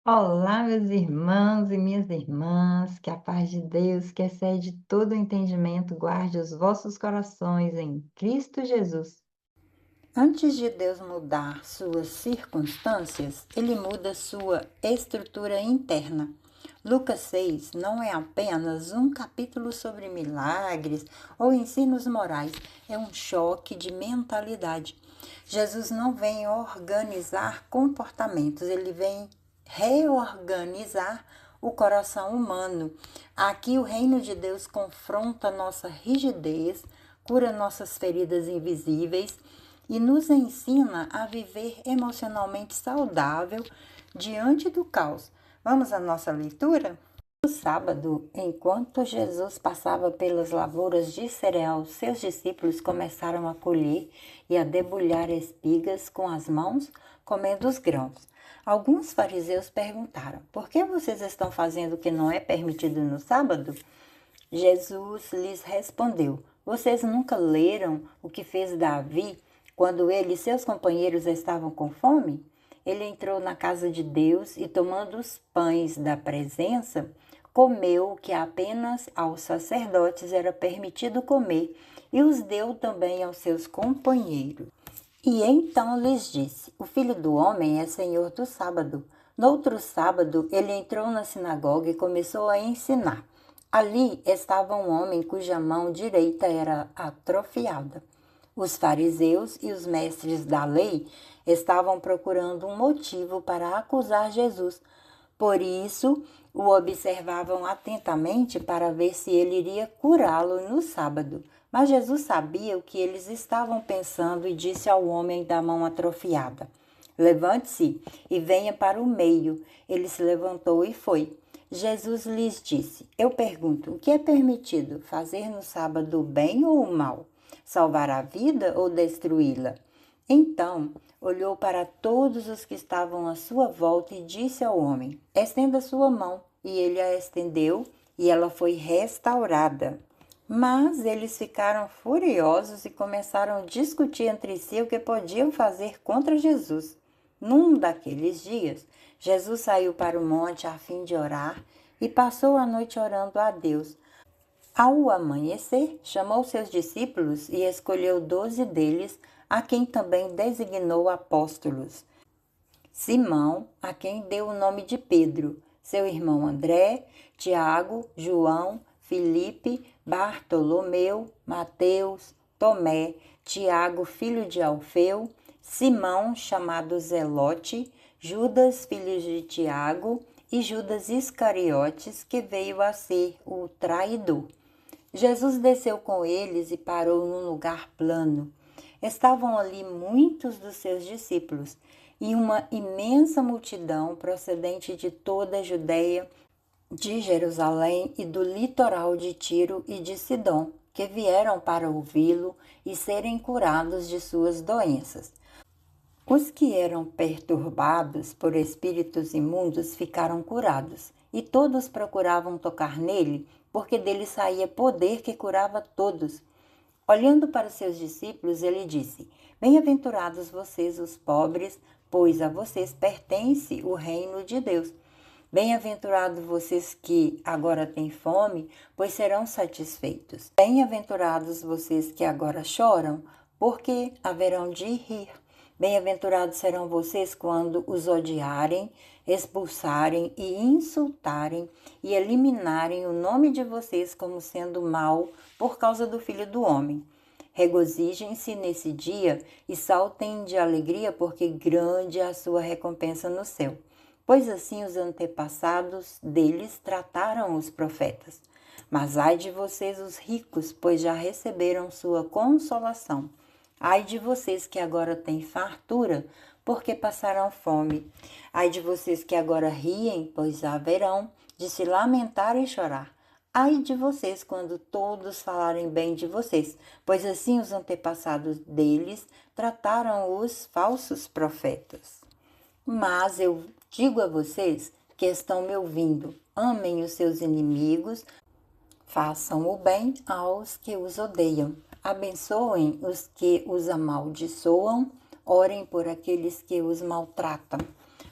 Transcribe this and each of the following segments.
Olá, meus irmãos e minhas irmãs, que a paz de Deus, que excede todo o entendimento, guarde os vossos corações em Cristo Jesus. Antes de Deus mudar suas circunstâncias, ele muda sua estrutura interna. Lucas 6 não é apenas um capítulo sobre milagres ou ensinos morais, é um choque de mentalidade. Jesus não vem organizar comportamentos, ele vem reorganizar o coração humano. Aqui o reino de Deus confronta nossa rigidez, cura nossas feridas invisíveis e nos ensina a viver emocionalmente saudável diante do caos. Vamos à nossa leitura? No sábado, enquanto Jesus passava pelas lavouras de cereal, seus discípulos começaram a colher e a debulhar espigas com as mãos, comendo os grãos. Alguns fariseus perguntaram: por que vocês estão fazendo o que não é permitido no sábado? Jesus lhes respondeu: vocês nunca leram o que fez Davi quando ele e seus companheiros estavam com fome? Ele entrou na casa de Deus e, tomando os pães da presença, comeu o que apenas aos sacerdotes era permitido comer e os deu também aos seus companheiros. E então lhes disse: o filho do homem é senhor do sábado. No outro sábado, ele entrou na sinagoga e começou a ensinar. Ali estava um homem cuja mão direita era atrofiada. Os fariseus e os mestres da lei estavam procurando um motivo para acusar Jesus. Por isso, o observavam atentamente para ver se ele iria curá-lo no sábado. Mas Jesus sabia o que eles estavam pensando e disse ao homem da mão atrofiada: levante-se e venha para o meio. Ele se levantou e foi. Jesus lhes disse: eu pergunto, o que é permitido, fazer no sábado o bem ou o mal? Salvar a vida ou destruí-la? Então olhou para todos os que estavam à sua volta e disse ao homem: estenda sua mão. E ele a estendeu, e ela foi restaurada. Mas eles ficaram furiosos e começaram a discutir entre si o que podiam fazer contra Jesus. Num daqueles dias, Jesus saiu para o monte a fim de orar e passou a noite orando a Deus. Ao amanhecer, chamou seus discípulos e escolheu 12 deles, a quem também designou apóstolos. Simão, a quem deu o nome de Pedro, seu irmão André, Tiago, João, Filipe, Bartolomeu, Mateus, Tomé, Tiago, filho de Alfeu, Simão, chamado Zelote, Judas, filho de Tiago, e Judas Iscariotes, que veio a ser o traidor. Jesus desceu com eles e parou num lugar plano. Estavam ali muitos dos seus discípulos e uma imensa multidão procedente de toda a Judéia, de Jerusalém e do litoral de Tiro e de Sidom, que vieram para ouvi-lo e serem curados de suas doenças. Os que eram perturbados por espíritos imundos ficaram curados, e todos procuravam tocar nele, porque dele saía poder que curava todos. Olhando para os seus discípulos, ele disse: bem-aventurados vocês, os pobres, pois a vocês pertence o reino de Deus. Bem-aventurados vocês que agora têm fome, pois serão satisfeitos. Bem-aventurados vocês que agora choram, porque haverão de rir. Bem-aventurados serão vocês quando os odiarem, expulsarem e insultarem e eliminarem o nome de vocês como sendo mau por causa do Filho do Homem. Regozijem-se nesse dia e saltem de alegria, porque grande é a sua recompensa no céu. Pois assim os antepassados deles trataram os profetas. Mas ai de vocês os ricos, pois já receberam sua consolação. Ai de vocês que agora têm fartura, porque passarão fome. Ai de vocês que agora riem, pois haverão de se lamentar e chorar. Ai de vocês quando todos falarem bem de vocês, pois assim os antepassados deles trataram os falsos profetas. Mas eu digo a vocês que estão me ouvindo: amem os seus inimigos, façam o bem aos que os odeiam, abençoem os que os amaldiçoam, orem por aqueles que os maltratam.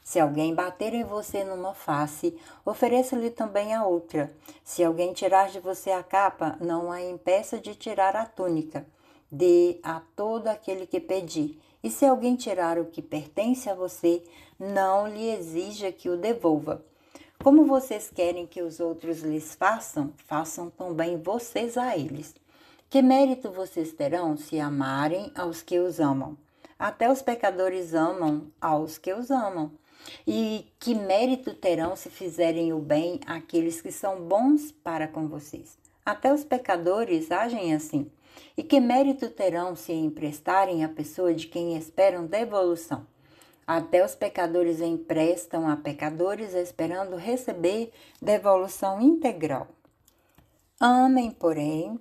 Se alguém bater em você numa face, ofereça-lhe também a outra. Se alguém tirar de você a capa, não a impeça de tirar a túnica. Dê a todo aquele que pedir. E se alguém tirar o que pertence a você, não lhe exija que o devolva. Como vocês querem que os outros lhes façam, façam também vocês a eles. Que mérito vocês terão se amarem aos que os amam? Até os pecadores amam aos que os amam. E que mérito terão se fizerem o bem àqueles que são bons para com vocês? Até os pecadores agem assim. E que mérito terão se emprestarem à pessoa de quem esperam devolução? Até os pecadores emprestam a pecadores esperando receber devolução integral. Amem, porém,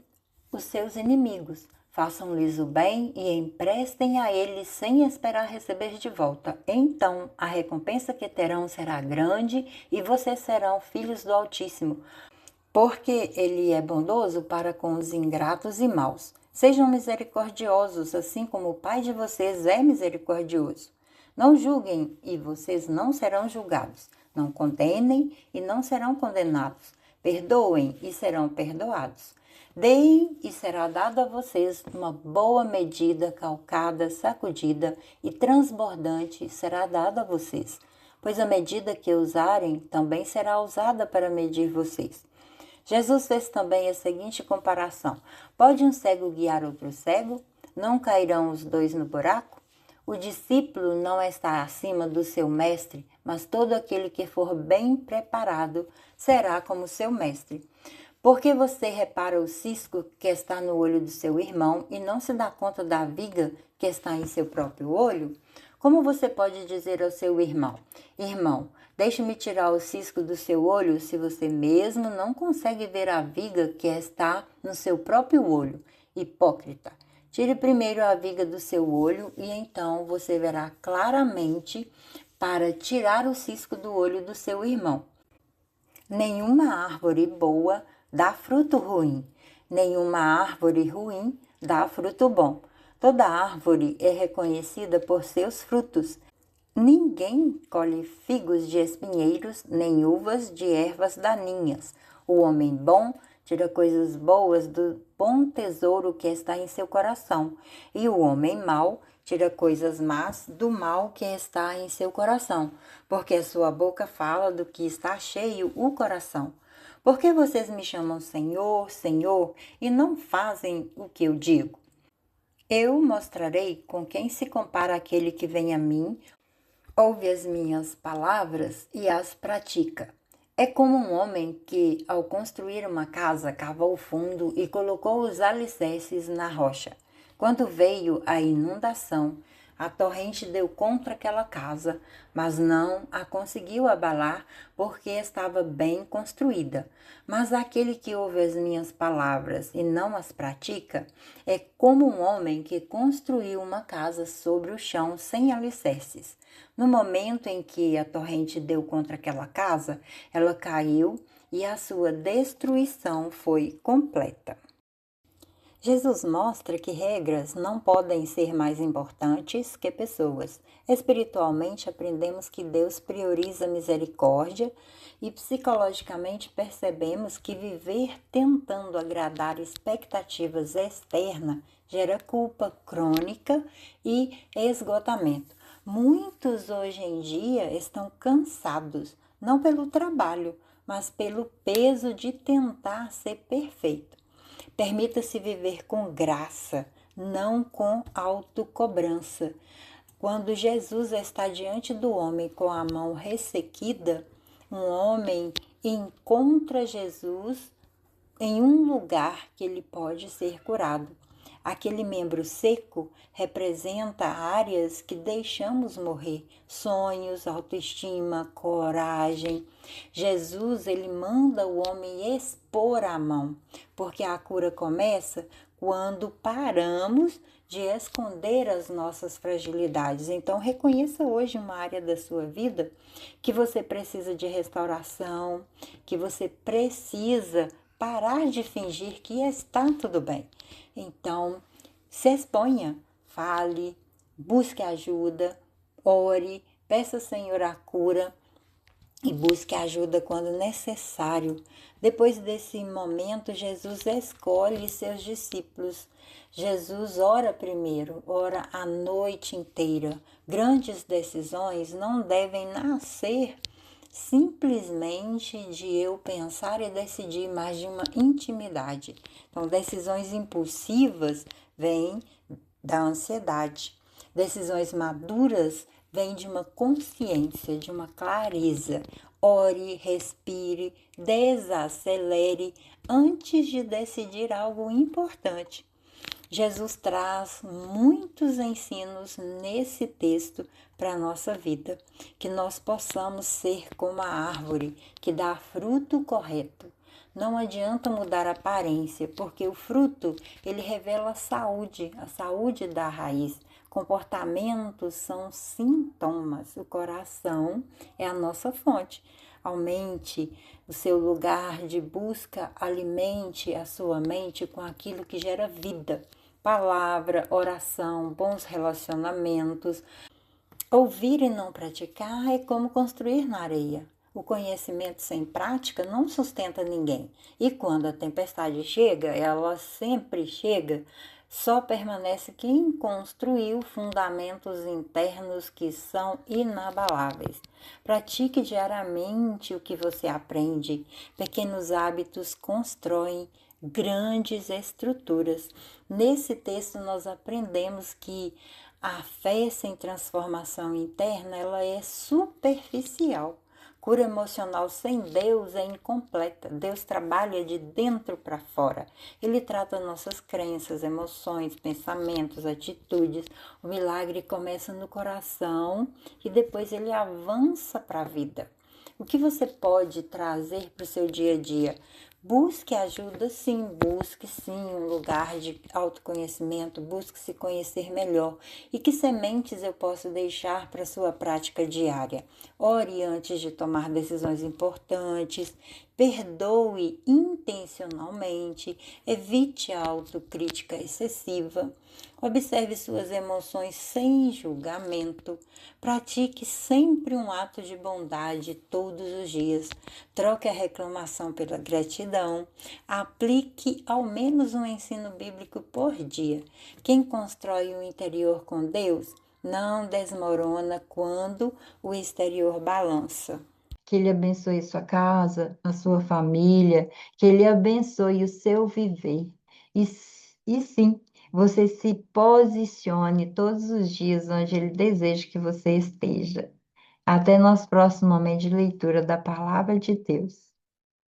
os seus inimigos. Façam-lhes o bem e emprestem a eles sem esperar receber de volta. Então a recompensa que terão será grande e vocês serão filhos do Altíssimo, porque ele é bondoso para com os ingratos e maus. Sejam misericordiosos, assim como o Pai de vocês é misericordioso. Não julguem e vocês não serão julgados. Não condenem e não serão condenados. Perdoem e serão perdoados. Deem e será dado a vocês uma boa medida, calcada, sacudida e transbordante será dada a vocês, pois a medida que usarem também será usada para medir vocês. Jesus fez também a seguinte comparação: pode um cego guiar outro cego? Não cairão os dois no buraco? O discípulo não está acima do seu mestre, mas todo aquele que for bem preparado será como seu mestre. Por que você repara o cisco que está no olho do seu irmão e não se dá conta da viga que está em seu próprio olho? Como você pode dizer ao seu irmão: Irmão, deixe-me tirar o cisco do seu olho, se você mesmo não consegue ver a viga que está no seu próprio olho? Hipócrita! Tire primeiro a viga do seu olho e então você verá claramente para tirar o cisco do olho do seu irmão. Nenhuma árvore boa dá fruto ruim, nenhuma árvore ruim dá fruto bom. Toda árvore é reconhecida por seus frutos. Ninguém colhe figos de espinheiros, nem uvas de ervas daninhas. O homem bom tira coisas boas do bom tesouro que está em seu coração, e o homem mau tira coisas más do mal que está em seu coração, porque a sua boca fala do que está cheio o coração. Por que vocês me chamam Senhor, Senhor, e não fazem o que eu digo? Eu mostrarei com quem se compara aquele que vem a mim, ouve as minhas palavras e as pratica. É como um homem que, ao construir uma casa, cavou fundo e colocou os alicerces na rocha. Quando veio a inundação, a torrente deu contra aquela casa, mas não a conseguiu abalar, porque estava bem construída. Mas aquele que ouve as minhas palavras e não as pratica, é como um homem que construiu uma casa sobre o chão sem alicerces. No momento em que a torrente deu contra aquela casa, ela caiu e a sua destruição foi completa. Jesus mostra que regras não podem ser mais importantes que pessoas. Espiritualmente, aprendemos que Deus prioriza a misericórdia e psicologicamente percebemos que viver tentando agradar expectativas externas gera culpa crônica e esgotamento. Muitos hoje em dia estão cansados, não pelo trabalho, mas pelo peso de tentar ser perfeito. Permita-se viver com graça, não com autocobrança. Quando Jesus está diante do homem com a mão ressequida, um homem encontra Jesus em um lugar que ele pode ser curado. Aquele membro seco representa áreas que deixamos morrer, sonhos, autoestima, coragem. Jesus, ele manda o homem expor a mão, porque a cura começa quando paramos de esconder as nossas fragilidades. Então, reconheça hoje uma área da sua vida que você precisa de restauração, que você precisa parar de fingir que está tudo bem. Então, se exponha, fale, busque ajuda, ore, Peça, Senhor, a cura e busque ajuda quando necessário. Depois desse momento, Jesus escolhe seus discípulos. Jesus ora primeiro, ora a noite inteira. Grandes decisões não devem nascer simplesmente de eu pensar e decidir, mas de uma intimidade. Então, decisões impulsivas vêm da ansiedade. Decisões maduras vêm de uma consciência, de uma clareza. Ore, respire, desacelere antes de decidir algo importante. Jesus traz muitos ensinos nesse texto para a nossa vida, que nós possamos ser como a árvore que dá fruto correto. Não adianta mudar a aparência, porque o fruto, ele revela a saúde da raiz. Comportamentos são sintomas, o coração é a nossa fonte. Aumente o seu lugar de busca, alimente a sua mente com aquilo que gera vida. Palavra, oração, bons relacionamentos. Ouvir e não praticar é como construir na areia. O conhecimento sem prática não sustenta ninguém. E quando a tempestade chega, ela sempre chega, só permanece quem construiu fundamentos internos que são inabaláveis. Pratique diariamente o que você aprende. Pequenos hábitos constroem grandes estruturas. Nesse texto nós aprendemos que a fé sem transformação interna, ela é superficial. Cura emocional sem Deus é incompleta. Deus trabalha de dentro para fora. Ele trata nossas crenças, emoções, pensamentos, atitudes. O milagre começa no coração e depois ele avança para a vida. O que você pode trazer para o seu dia a dia? Busque ajuda, sim, busque sim um lugar de autoconhecimento, busque se conhecer melhor. E que sementes eu posso deixar para a sua prática diária? Ore antes de tomar decisões importantes, perdoe intencionalmente, evite a autocrítica excessiva, observe suas emoções sem julgamento, pratique sempre um ato de bondade todos os dias, troque a reclamação pela gratidão, aplique ao menos um ensino bíblico por dia. Quem constrói o interior com Deus não desmorona quando o exterior balança. Que Ele abençoe sua casa, a sua família, que Ele abençoe o seu viver. E sim, você se posicione todos os dias onde Ele deseja que você esteja. Até nosso próximo momento de leitura da Palavra de Deus.